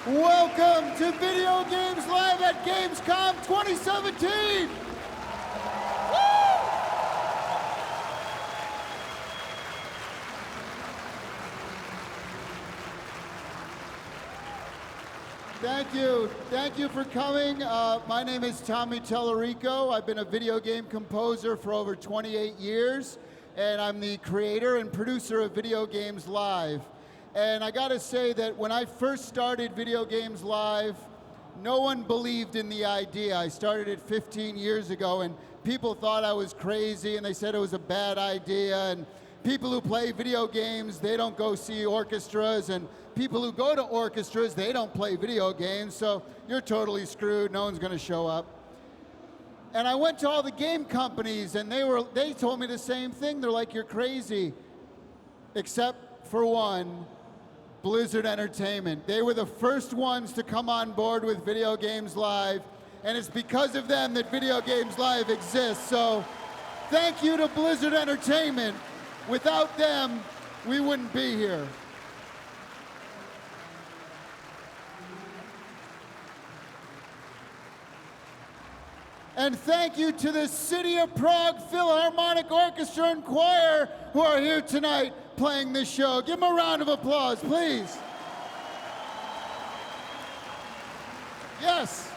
Welcome to Video Games Live at Gamescom 2017! Thank you for coming. My name is Tommy Tellerico. I've been a video game composer for over 28 years, and I'm the creator and producer of Video Games Live. And I gotta say that when I first started Video Games Live, no one believed in the idea. I started it 15 years ago, and people thought I was crazy, and they said it was a bad idea, and people who play video games, they don't go see orchestras, and people who go to orchestras, they don't play video games, so you're totally screwed, no one's gonna show up. And I went to all the game companies, and they told me the same thing. They're like, you're crazy, except for one, Blizzard Entertainment. They were the first ones to come on board with Video Games Live, and it's because of them that Video Games Live exists, so thank you to Blizzard Entertainment. Without them, we wouldn't be here. And thank you to the City of Prague Philharmonic Orchestra and Choir who are here tonight playing this show. Give them a round of applause, please. Yes.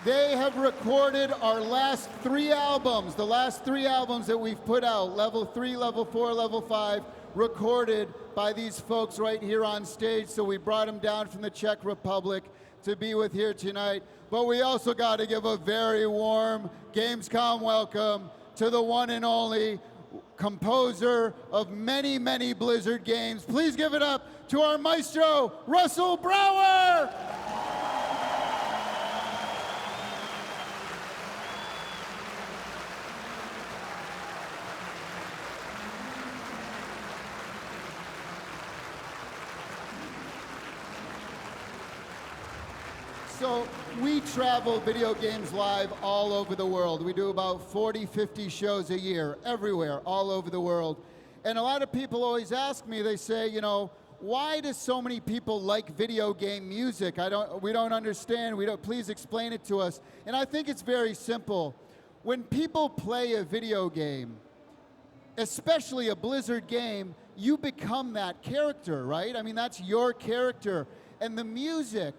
They have recorded our last 3 albums, the last 3 albums that we've put out, Level 3, Level 4, Level 5, recorded by these folks right here on stage. So we brought them down from the Czech Republic to be with here tonight. But we also got to give a very warm Gamescom welcome to the one and only composer of many, many Blizzard games. Please give it up to our maestro, Russell Brower! So we travel Video Games Live all over the world. We do about 40, 50 shows a year, everywhere, all over the world. And a lot of people always ask me, they say, you know, why do so many people like video game music? We don't understand. Please explain it to us. And I think it's very simple. When people play a video game, especially a Blizzard game, you become that character, right? I mean, that's your character. And the music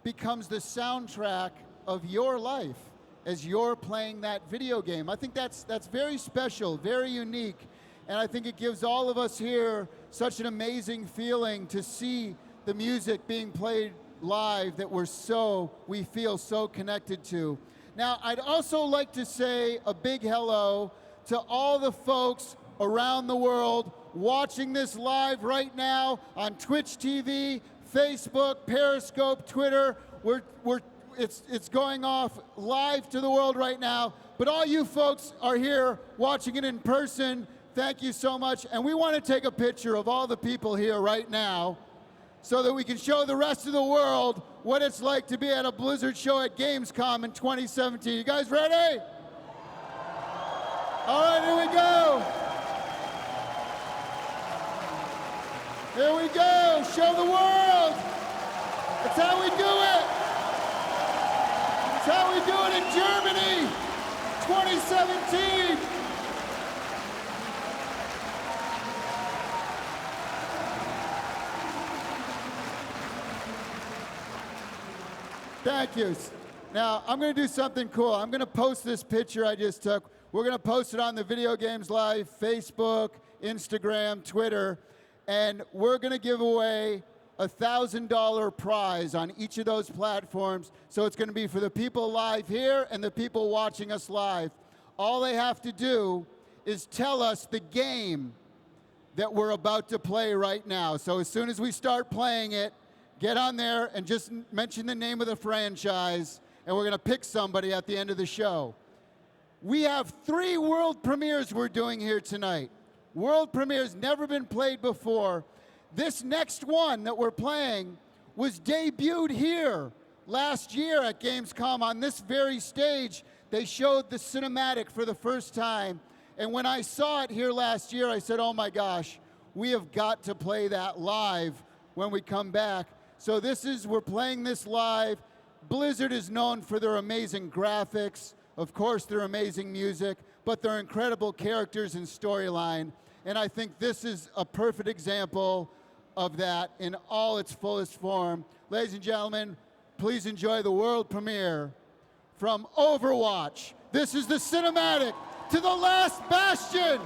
becomes the soundtrack of your life as you're playing that video game. I think that's very special, very unique, and I think it gives all of us here such an amazing feeling to see the music being played live that we feel so connected to. Now, I'd also like to say a big hello to all the folks around the world watching this live right now on Twitch TV, Facebook, Periscope, Twitter. It's going off live to the world right now. But all you folks are here watching it in person. Thank you so much. And we want to take a picture of all the people here right now so that we can show the rest of the world what it's like to be at a Blizzard show at Gamescom in 2017. You guys ready? All right, here we go. Here we go, show the world. That's how we do it. That's how we do it in Germany, 2017. Thank you. Now, I'm going to do something cool. I'm going to post this picture I just took. We're going to post it on the Video Games Live, Facebook, Instagram, Twitter. And we're going to give away a $1,000 prize on each of those platforms. So it's going to be for the people live here and the people watching us live. All they have to do is tell us the game that we're about to play right now. So as soon as we start playing it, get on there and just mention the name of the franchise, and we're going to pick somebody at the end of the show. We have 3 world premieres we're doing here tonight. World premieres, never been played before. This next one that we're playing was debuted here last year at Gamescom on this very stage. They showed the cinematic for the first time. And when I saw it here last year, I said, oh my gosh, we have got to play that live when we come back. So we're playing this live. Blizzard is known for their amazing graphics, of course their amazing music, but their incredible characters and storyline. And I think this is a perfect example of that in all its fullest form. Ladies and gentlemen, please enjoy the world premiere from Overwatch. This is the cinematic to the last bastion.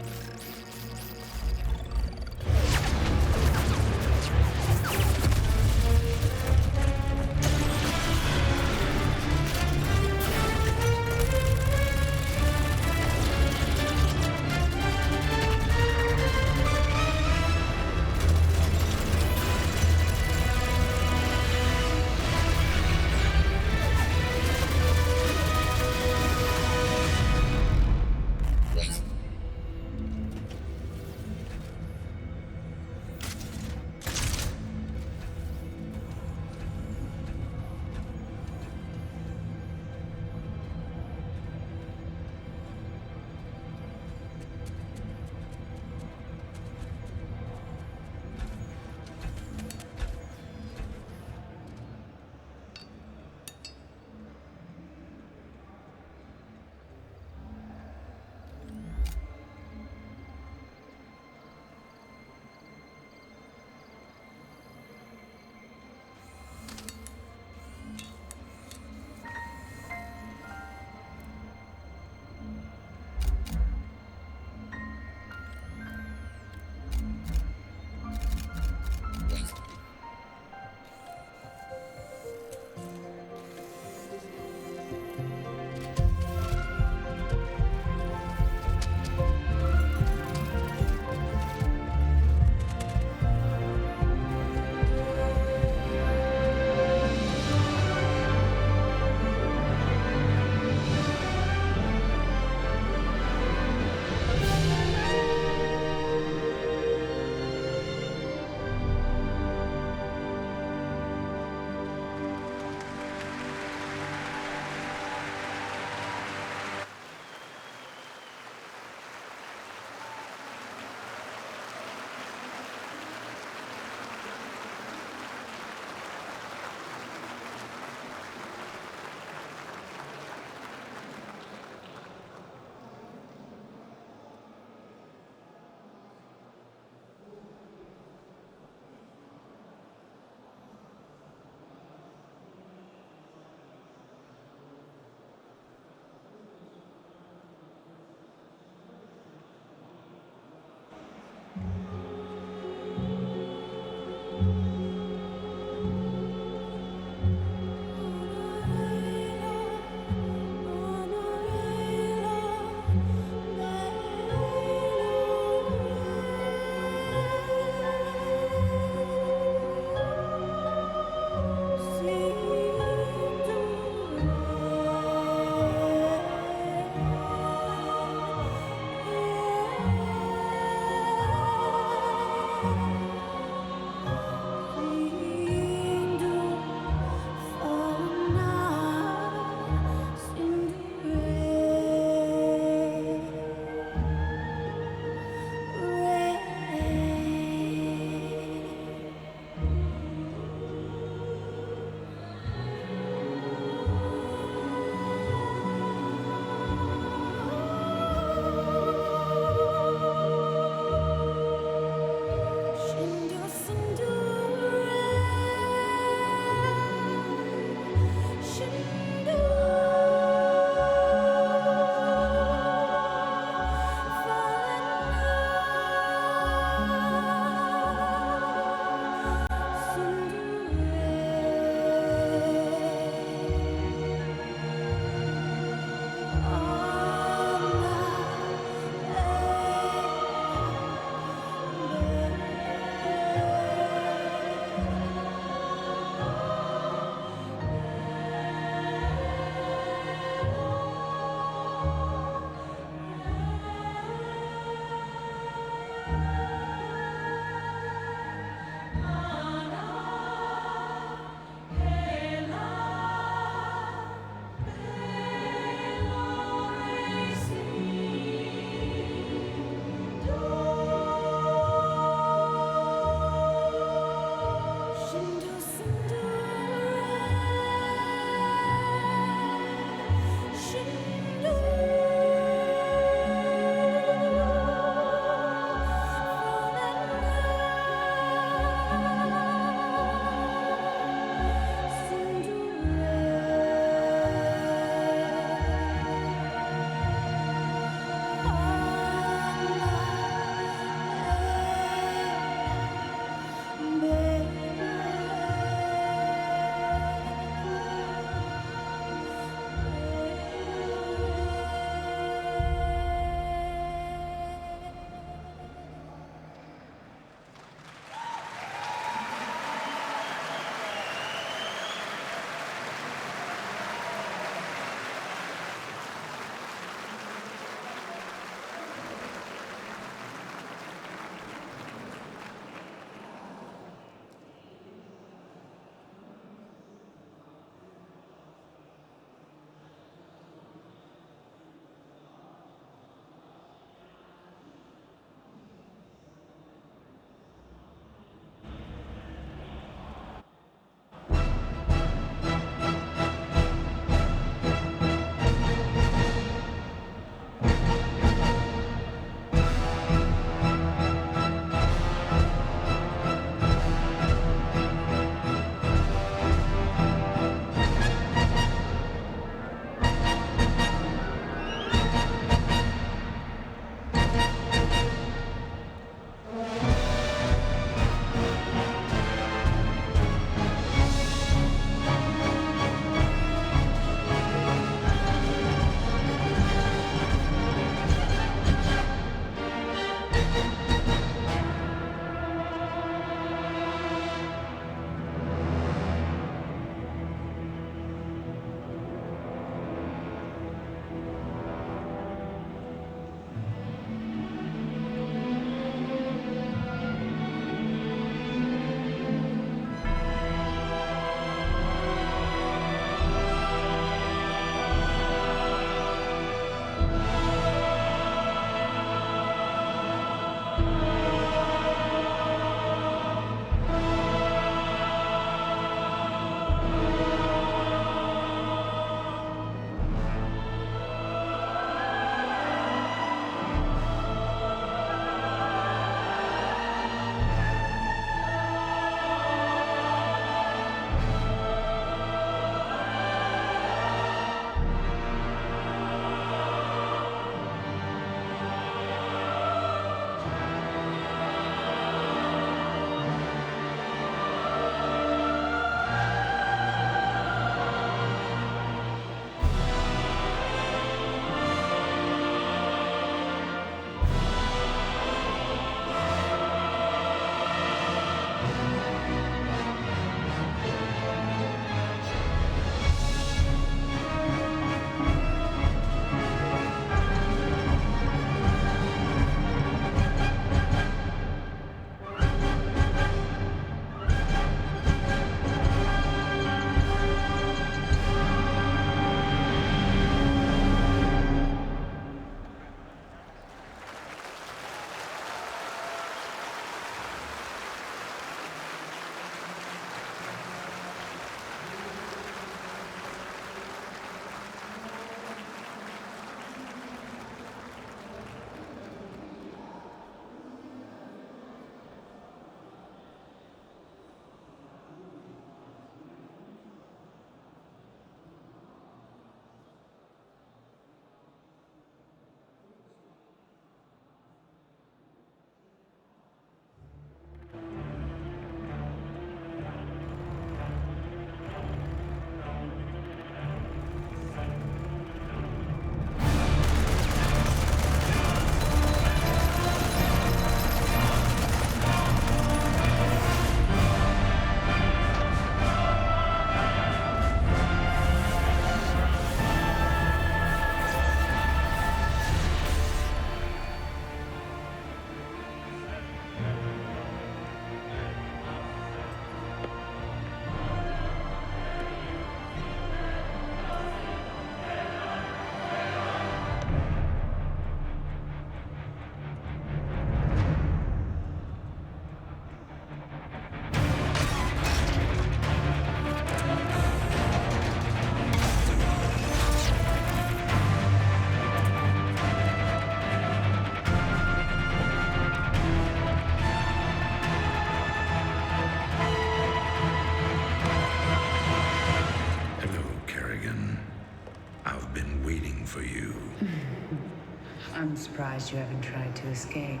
surprised you haven't tried to escape.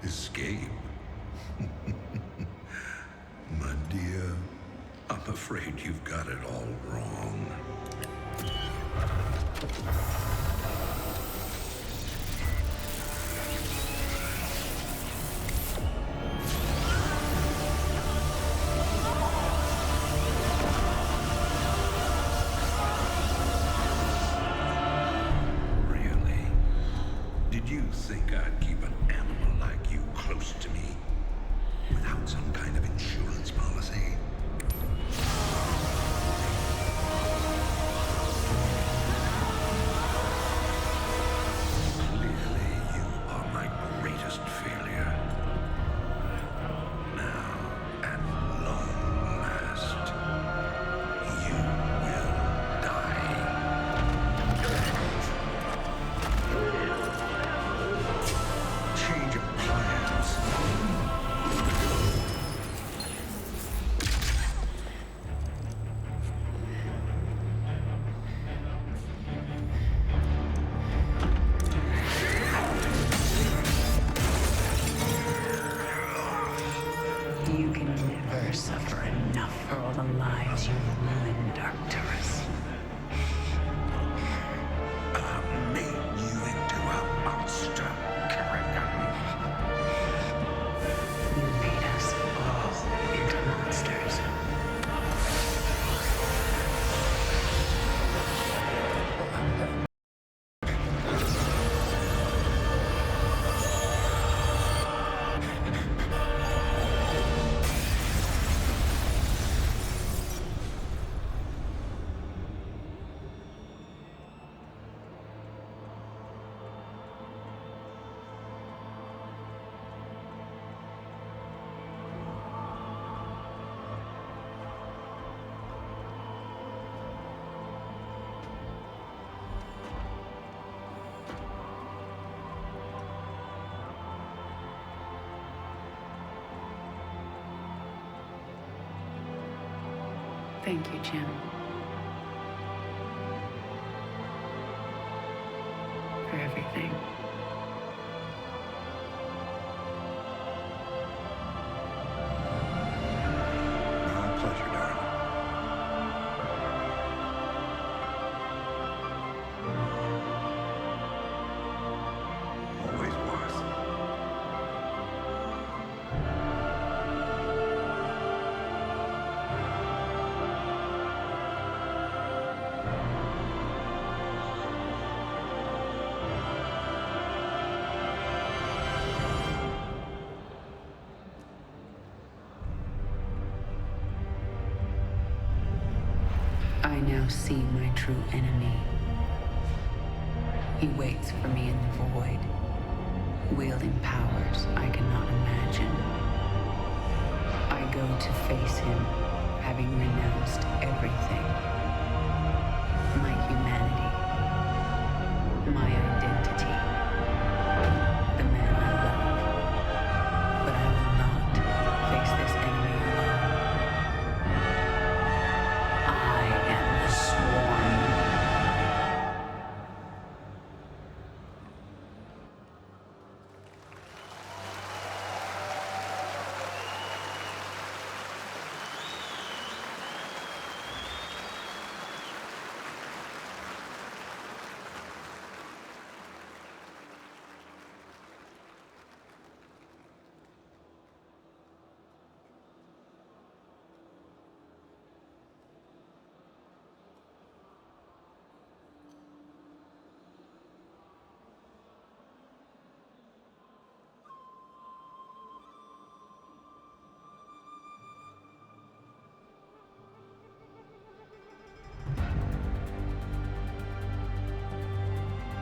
Escape? My dear, I'm afraid you've got it all wrong. Really? Did you think I'd keep an animal like you close to me without some kind of insurance policy? Clearly, you are my greatest failure. Now, at long last, you will die. Change of plans. You can never suffer enough for all the lives you ruined, Arcturus. I made you into a monster, Kerrigan. You made us all into monsters. Thank you, Jim. For everything. My pleasure, darling. Always was. I now see my true enemy. He waits for me in the void, wielding powers I cannot imagine. I go to face him, having renounced everything. My humanity, my identity, the man I love. But I will not face this enemy alone. I am the Swarm.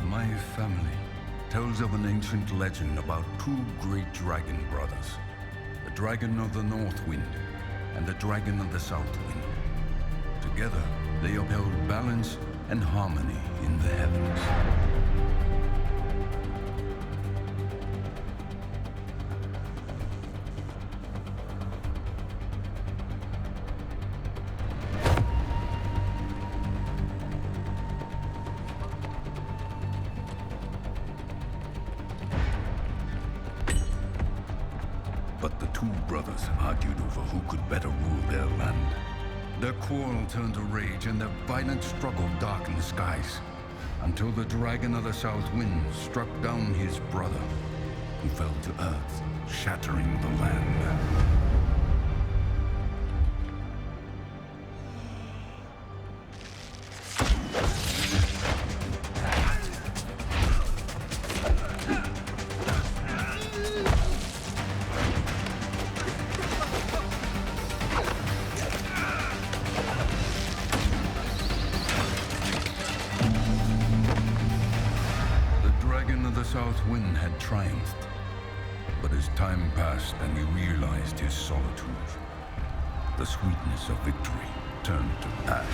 My family tells of an ancient legend about two great dragon brothers. The dragon of the North Wind and the dragon of the South Wind. Together, they upheld balance and harmony in the heavens. brothers argued over who could better rule their land. Their quarrel turned to rage, and their violent struggle darkened the skies, until the Dragon of the South Wind struck down his brother, who fell to earth, shattering the land. South Wind had triumphed, but as time passed and he realized his solitude, the sweetness of victory turned to ash.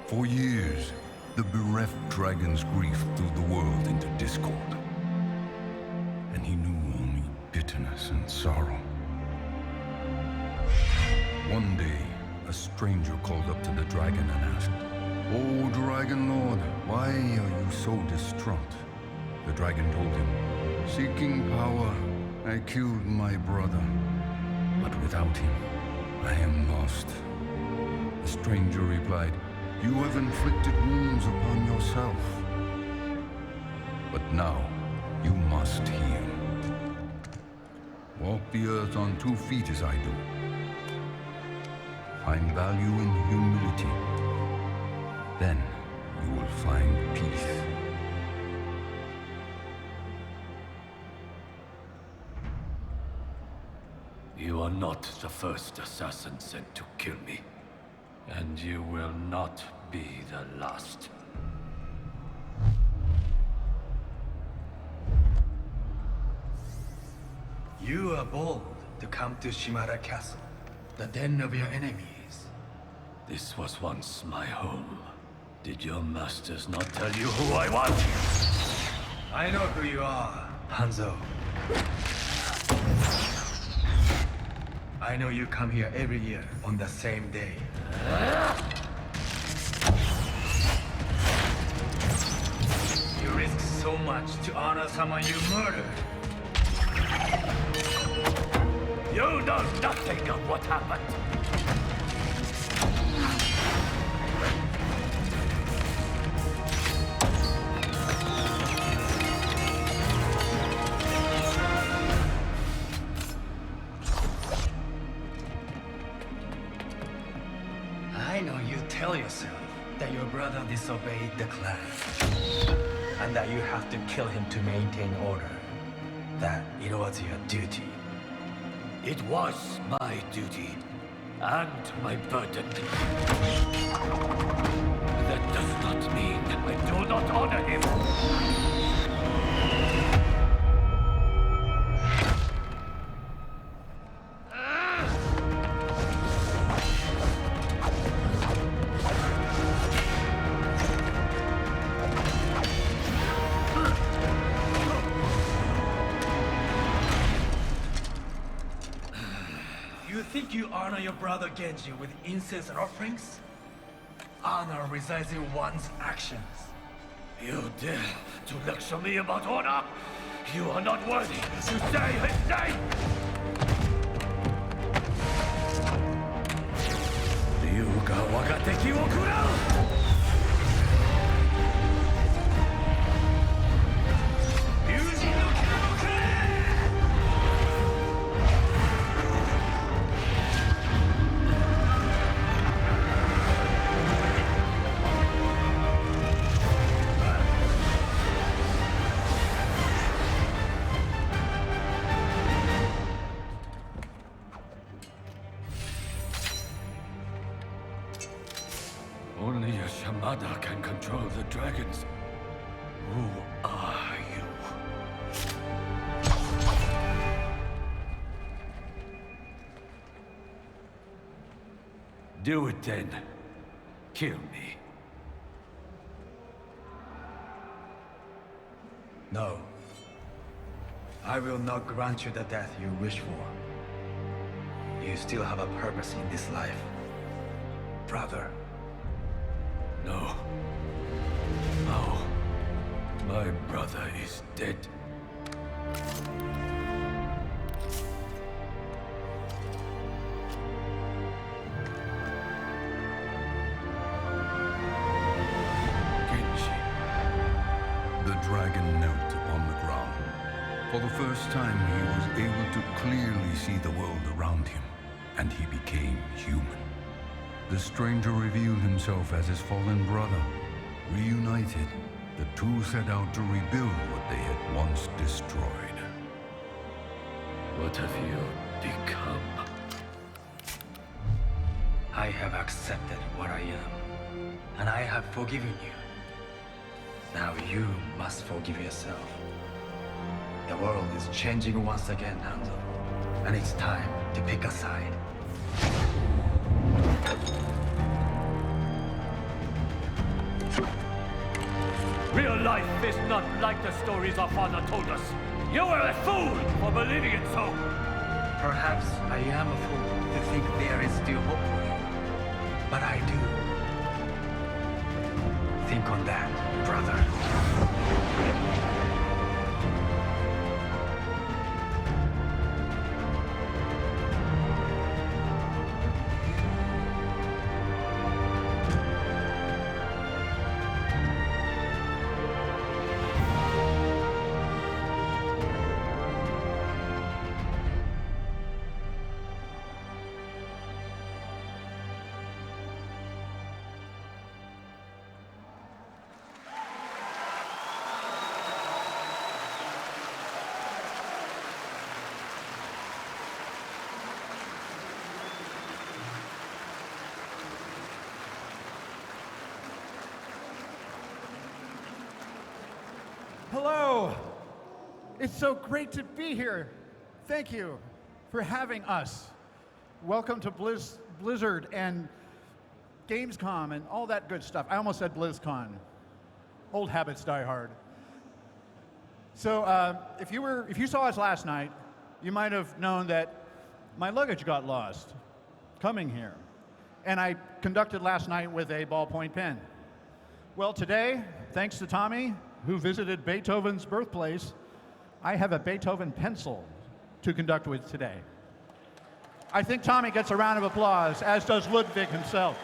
For years, the bereft dragon's grief threw the world into discord, and he knew only bitterness and sorrow. One day, a stranger called up to the dragon and asked, "Oh, Dragon Lord, why are you so distraught?" The dragon told him, "Seeking power, I killed my brother, but without him, I am lost." The stranger replied, "You have inflicted wounds upon yourself. But now, you must heal. Walk the earth on 2 feet as I do. Find value in humility. Then, you will find peace." You are not the first assassin sent to kill me. And you will not be the last. You are bold to come to Shimara Castle, the den of your enemies. This was once my home. Did your masters not tell you who I was? I know who you are, Hanzo. I know you come here every year on the same day. You risk so much to honor someone you murdered. You know nothing of what happened. I know you tell yourself that your brother disobeyed the clan, and that you have to kill him to maintain order. That it was your duty. It was my duty, and my burden. That does not mean I do not honor him. You think you honor your brother Genji with incense and offerings? Honor resides in one's actions. You dare to lecture me about honor? You are not worthy to say his name! Ryuga wagateki wo kurau! Only a Shamada can control the dragons. Who are you? Do it then. Kill me. No. I will not grant you the death you wish for. You still have a purpose in this life, brother. No. No. My brother is dead. The dragon knelt upon the ground. For the first time, he was able to clearly see the world around him, and he became human. The stranger revealed himself as his fallen brother. Reunited, the two set out to rebuild what they had once destroyed. What have you become? I have accepted what I am, and I have forgiven you. Now you must forgive yourself. The world is changing once again, Hanzo, and it's time to pick a side. Real life is not like the stories our father told us. You were a fool for believing it so. Perhaps I am a fool to think there is still hope for you, but I do. Think on that, brother. Hello. It's so great to be here. Thank you for having us. Welcome to Blizzard and Gamescom and all that good stuff. I almost said BlizzCon. Old habits die hard. So if you saw us last night, you might have known that my luggage got lost coming here. And I conducted last night with a ballpoint pen. Well, today, thanks to Tommy, who visited Beethoven's birthplace, I have a Beethoven pencil to conduct with today. I think Tommy gets a round of applause, as does Ludwig himself.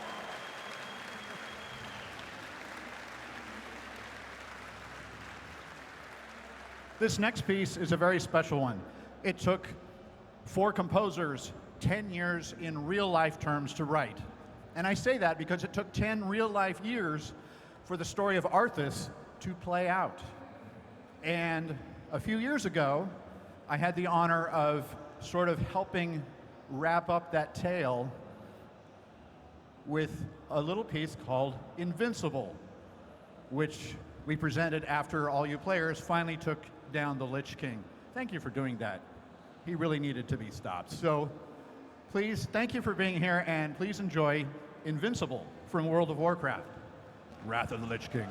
This next piece is a very special one. It took 4 composers 10 years in real-life terms to write. And I say that because it took 10 real-life years for the story of Arthas to play out. And a few years ago, I had the honor of sort of helping wrap up that tale with a little piece called Invincible, which we presented after all you players finally took down the Lich King. Thank you for doing that. He really needed to be stopped. So please, thank you for being here, and please enjoy Invincible from World of Warcraft, Wrath of the Lich King.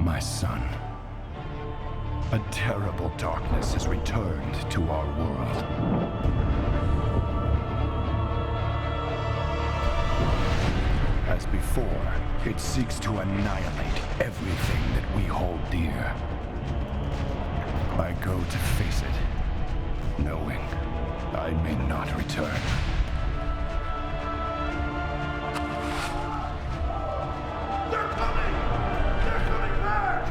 My son, a terrible darkness has returned to our world. As before, it seeks to annihilate everything that we hold dear. I go to face it, knowing I may not return. They're coming! They're coming back!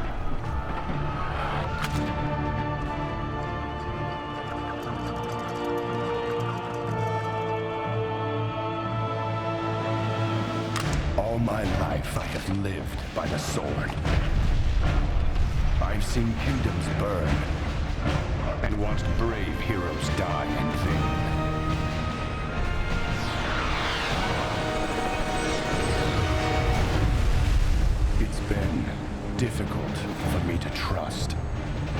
All my life I have lived by the sword. I've seen kingdoms burn, and watched brave heroes die in vain. It's been difficult for me to trust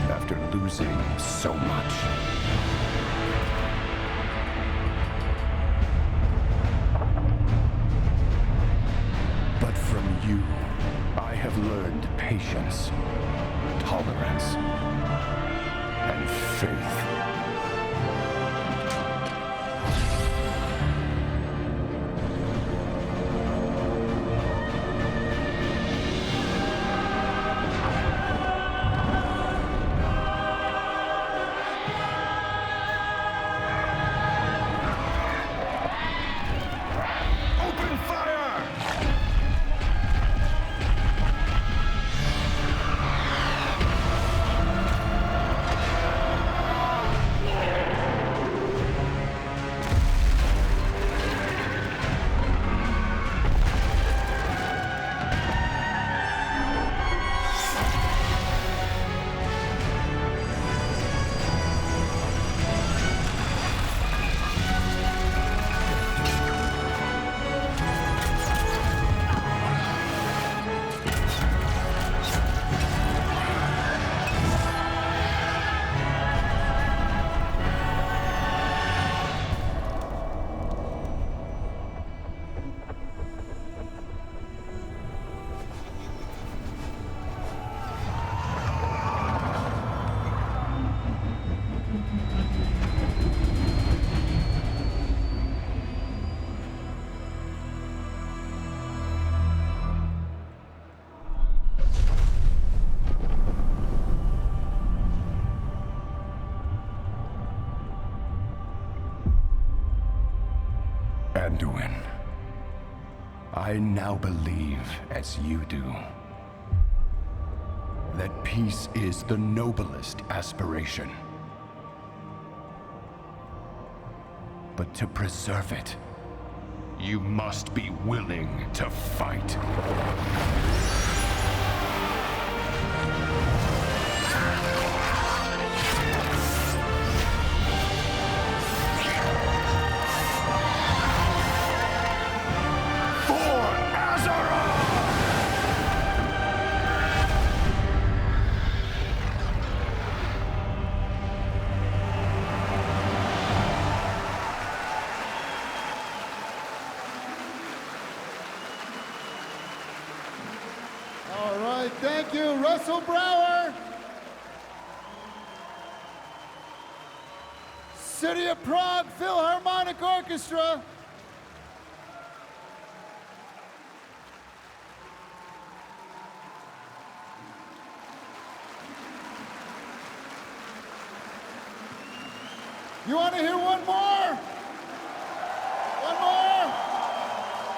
after losing so much. But from you, I have learned patience, tolerance, and faith. Open fire! Anduin, I now believe, as you do, that peace is the noblest aspiration. But to preserve it, you must be willing to fight. All right, thank you, Russell Brower. City of Prague Philharmonic Orchestra. You want to hear one more? One more?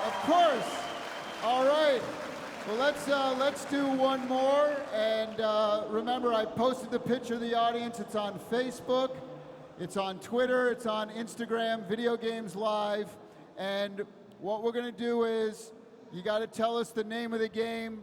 Of course. All right. Well, let's do one more. And remember, I posted the picture of the audience. It's on Facebook. It's on Twitter. It's on Instagram, Video Games Live. And what we're going to do is you got to tell us the name of the game.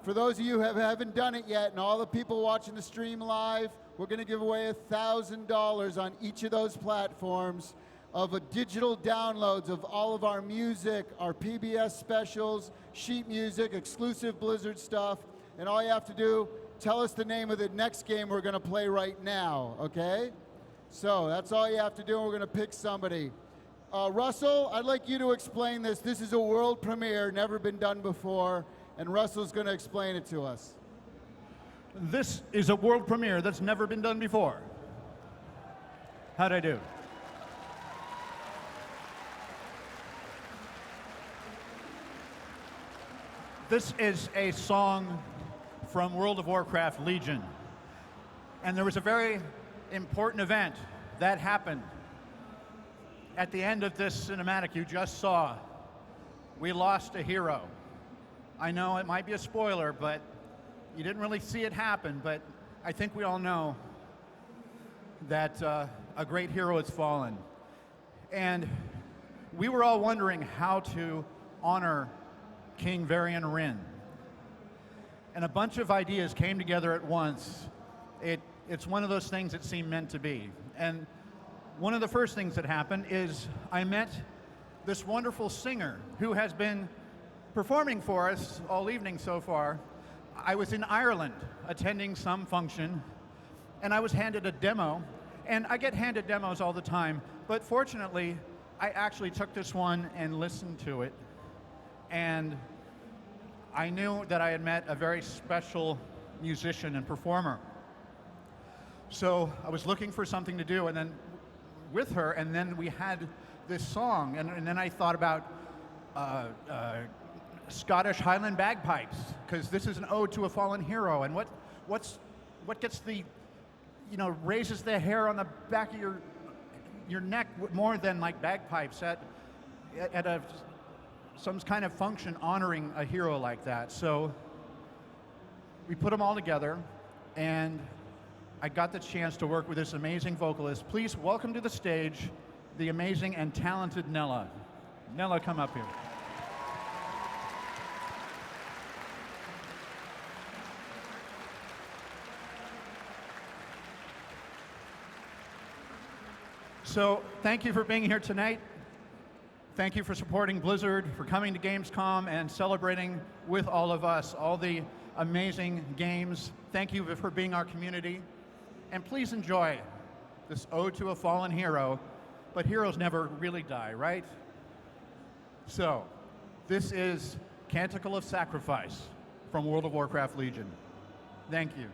For those of you who haven't done it yet, and all the people watching the stream live, we're going to give away $1,000 on each of those platforms of digital downloads of all of our music, our PBS specials, sheet music, exclusive Blizzard stuff. And all you have to do, tell us the name of the next game we're going to play right now, okay? So that's all you have to do, and we're going to pick somebody. Russell, I'd like you to explain this. This is a world premiere, never been done before, and Russell's going to explain it to us. This is a world premiere that's never been done before. How'd I do? This is a song from World of Warcraft Legion. And there was a very important event that happened at the end of this cinematic you just saw. We lost a hero. I know it might be a spoiler, but you didn't really see it happen, but I think we all know that a great hero has fallen. And we were all wondering how to honor King Varian Wrynn. And a bunch of ideas came together at once. It's one of those things that seem meant to be. And one of the first things that happened is I met this wonderful singer who has been performing for us all evening so far. I was in Ireland attending some function, and I was handed a demo. And I get handed demos all the time, but fortunately, I actually took this one and listened to it. And I knew that I had met a very special musician and performer. So I was looking for something to do, and then with her, and then we had this song, and then I thought about Scottish Highland bagpipes, because this is an ode to a fallen hero, and what gets the, raises the hair on the back of your neck more than like bagpipes at some kind of function honoring a hero like that. So we put them all together, and I got the chance to work with this amazing vocalist. Please welcome to the stage the amazing and talented Nella. Nella, come up here. So thank you for being here tonight. Thank you for supporting Blizzard, for coming to Gamescom and celebrating with all of us, all the amazing games. Thank you for being our community. And please enjoy this ode to a fallen hero, but heroes never really die, right? So this is Canticle of Sacrifice from World of Warcraft Legion. Thank you.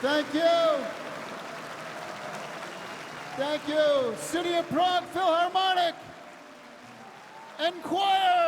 Thank you. Thank you. City of Prague Philharmonic and choir.